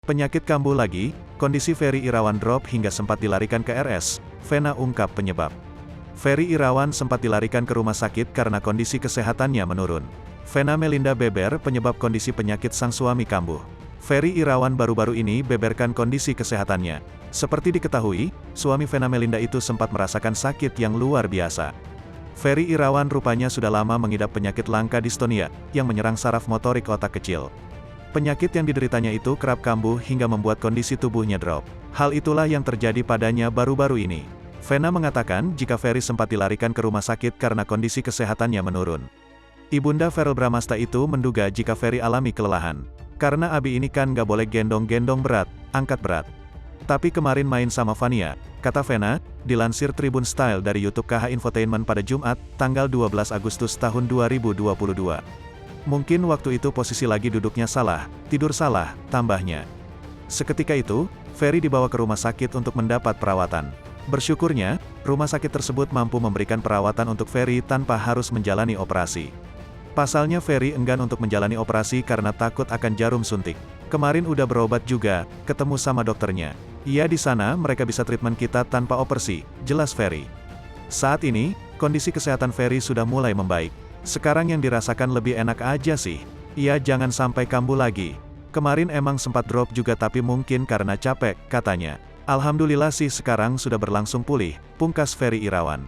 Penyakit kambuh lagi, kondisi Ferry Irawan drop hingga sempat dilarikan ke RS, Vena ungkap penyebab. Ferry Irawan sempat dilarikan ke rumah sakit karena kondisi kesehatannya menurun. Vena Melinda beber penyebab kondisi penyakit sang suami kambuh. Ferry Irawan baru-baru ini beberkan kondisi kesehatannya. Seperti diketahui, suami Vena Melinda itu sempat merasakan sakit yang luar biasa. Ferry Irawan rupanya sudah lama mengidap penyakit langka distonia, yang menyerang saraf motorik otak kecil. Penyakit yang dideritanya itu kerap kambuh hingga membuat kondisi tubuhnya drop. Hal itulah yang terjadi padanya baru-baru ini. Vena mengatakan jika Ferry sempat dilarikan ke rumah sakit karena kondisi kesehatannya menurun. Ibunda Verrell Bramasta itu menduga jika Ferry alami kelelahan. Karena Abi ini kan gak boleh gendong-gendong berat, angkat berat. Tapi kemarin main sama Vania, kata Vena, dilansir Tribun Style dari YouTube KH Infotainment pada Jumat, tanggal 12 Agustus tahun 2022. Mungkin waktu itu posisi lagi duduknya salah, tidur salah, tambahnya. Seketika itu, Ferry dibawa ke rumah sakit untuk mendapat perawatan. Bersyukurnya, rumah sakit tersebut mampu memberikan perawatan untuk Ferry tanpa harus menjalani operasi. Pasalnya Ferry enggan untuk menjalani operasi karena takut akan jarum suntik. Kemarin udah berobat juga, ketemu sama dokternya. Iya di sana mereka bisa treatment kita tanpa operasi, jelas Ferry. Saat ini, kondisi kesehatan Ferry sudah mulai membaik. Sekarang yang dirasakan lebih enak aja sih. Iya jangan sampai kambuh lagi. Kemarin emang sempat drop juga tapi mungkin karena capek, katanya. Alhamdulillah sih sekarang sudah berlangsung pulih, pungkas Ferry Irawan.